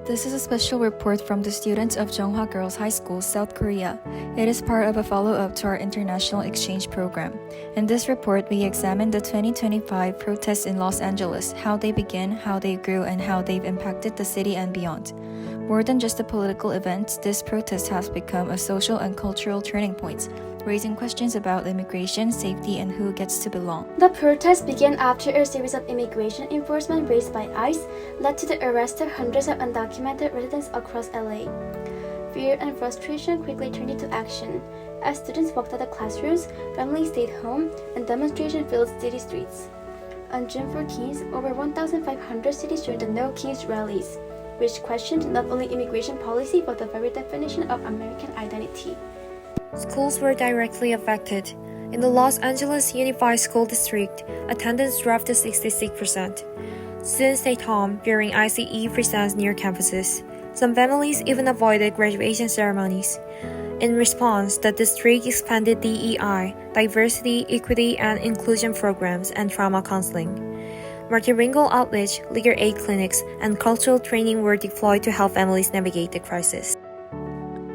This is a special report from the students of Junghwa Girls High School, South Korea. It is part of a follow-up to our international exchange program. In this report, we examine the 2025 protests in Los Angeles, how they began, how they grew, and how they've impacted the city and beyond. More than just a political event, this protest has become a social and cultural turning point, raising questions about immigration, safety, and who gets to belong. The protest began after a series of immigration enforcement raised by ICE led to the arrest of hundreds of undocumented residents across LA. Fear and frustration quickly turned into action. As students walked out of classrooms, families stayed home, and demonstrations filled city streets. On June 14th, over 1,500 cities joined the No Kings rallies, which questioned not only immigration policy but the very definition of American identity. Schools were directly affected. In the Los Angeles Unified School District, attendance dropped to 66%. Students stayed home during ICE-free stands near campuses. Some families even avoided graduation ceremonies. In response, the district expanded DEI, diversity, equity, and inclusion programs and trauma counseling. Multilingual outreach, legal aid clinics, and cultural training were deployed to help families navigate the crisis.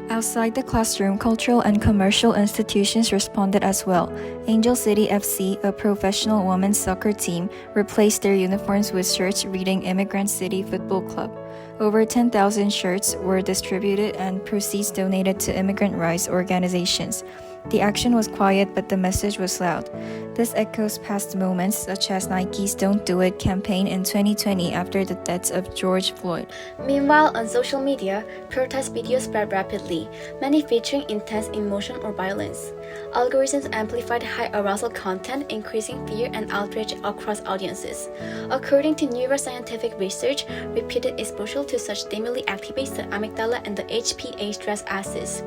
Outside the classroom, cultural and commercial institutions responded as well. Angel City FC, a professional women's soccer team, replaced their uniforms with shirts reading Immigrant City Football Club. Over 10,000 shirts were distributed and proceeds donated to immigrant rights organizations. The action was quiet, but the message was loud. This echoes past moments such as Nike's Don't Do It campaign in 2020 after the death of George Floyd. Meanwhile, on social media, protest videos spread rapidly, many featuring intense emotion or violence. Algorithms amplified high arousal content, increasing fear and outrage across audiences. According to neuroscientific research, repeated exposure to such stimuli activates the amygdala and the HPA stress axis.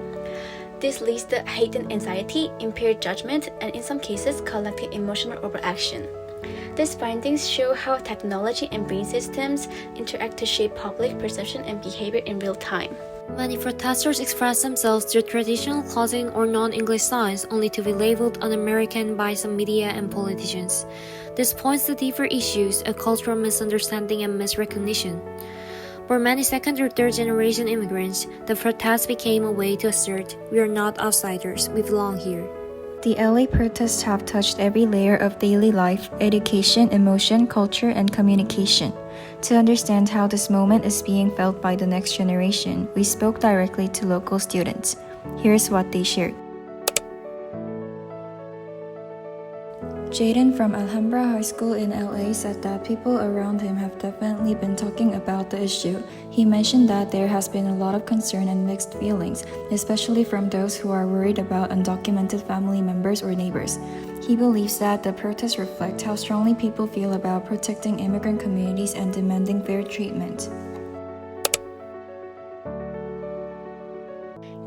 This leads to heightened anxiety, impaired judgment, and in some cases, collective emotional overaction. These findings show how technology and brain systems interact to shape public perception and behavior in real time. Many protesters express themselves through traditional clothing or non-English signs, only to be labeled un-American by some media and politicians. This points to deeper issues of cultural misunderstanding and misrecognition. For many second or third generation immigrants, the protest became a way to assert, we are not outsiders, we belong here. The LA protests have touched every layer of daily life, education, emotion, culture, and communication. To understand how this moment is being felt by the next generation, we spoke directly to local students. Here's what they shared. Jaydon from Alhambra High School in LA said that people around him have definitely been talking about the issue. He mentioned that there has been a lot of concern and mixed feelings, especially from those who are worried about undocumented family members or neighbors. He believes that the protests reflect how strongly people feel about protecting immigrant communities and demanding fair treatment.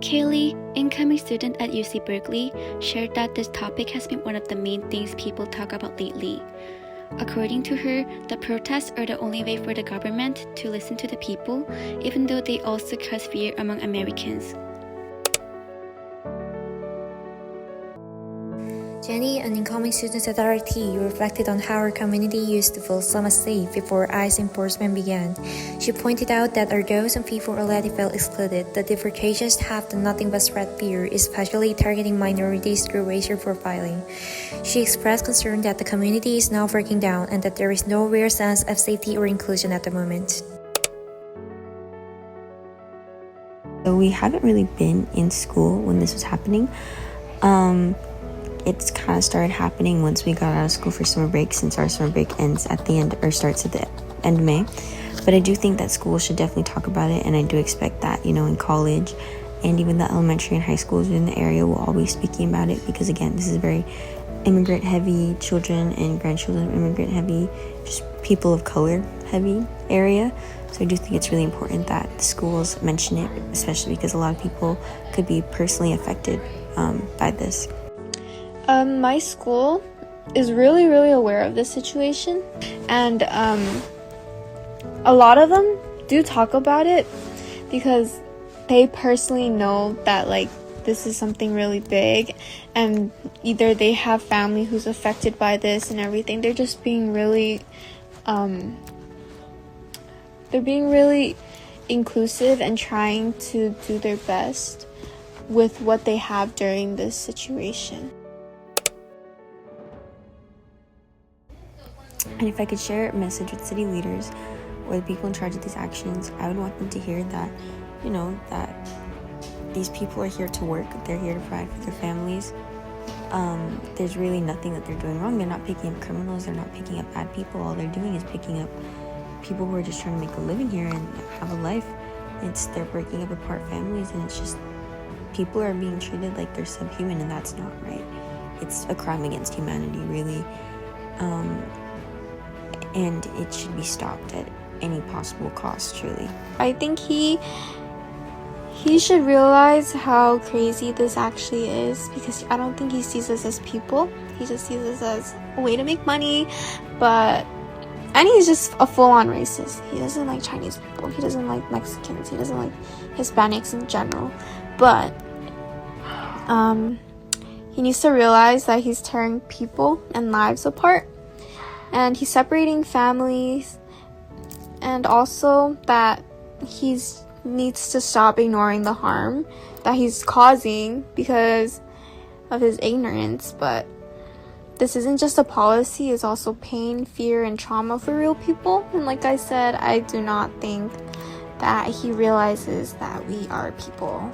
Kaylie, incoming student at UC Berkeley, shared that this topic has been one of the main things people talk about lately. According to her, the protests are the only way for the government to listen to the people, even though they also cause fear among Americans. Jenny, an incoming student at RT, reflected on how her community used to feel somewhat safe before ICE enforcement began. She pointed out that although some people already felt excluded, the deportations have done nothing but spread fear, especially targeting minorities through racial profiling. She expressed concern that the community is now breaking down and that there is no real sense of safety or inclusion at the moment. So we haven't really been in school when this was happening. It's kind of started happening once we got out of school for summer break, since our summer break ends at the end or starts at the end of May. But I do think that schools should definitely talk about it, and I do expect that, in college and even the elementary and high schools in the area will all be speaking about it, because again, this is a very immigrant heavy, children and grandchildren of immigrant heavy, just people of color heavy area. So I do think it's really important that the schools mention it, especially because a lot of people could be personally affected by this. My school is really aware of this situation, and a lot of them do talk about it because they personally know that this is something really big, and either they have family who's affected by this and everything. They're just being really inclusive and trying to do their best with what they have during this situation. And if I could share a message with city leaders or the people in charge of these actions, I would want them to hear that, that these people are here to work, they're here to provide for their families. There's really nothing that they're doing wrong. They're not picking up criminals, they're not picking up bad people. All they're doing is picking up people who are just trying to make a living here and have a life. They're breaking up apart families, and it's just people are being treated like they're subhuman, and that's not right. It's a crime against humanity, really. And it should be stopped at any possible cost, truly. I think he should realize how crazy this actually is, because I don't think he sees us as people. He just sees us as a way to make money, and he's just a full-on racist. He doesn't like Chinese people. He doesn't like Mexicans. He doesn't like Hispanics in general. But he needs to realize that he's tearing people and lives apart, and he's separating families, and also that he needs to stop ignoring the harm that he's causing because of his ignorance. But this isn't just a policy, it's also pain, fear, and trauma for real people. And like I said, I do not think that he realizes that we are people.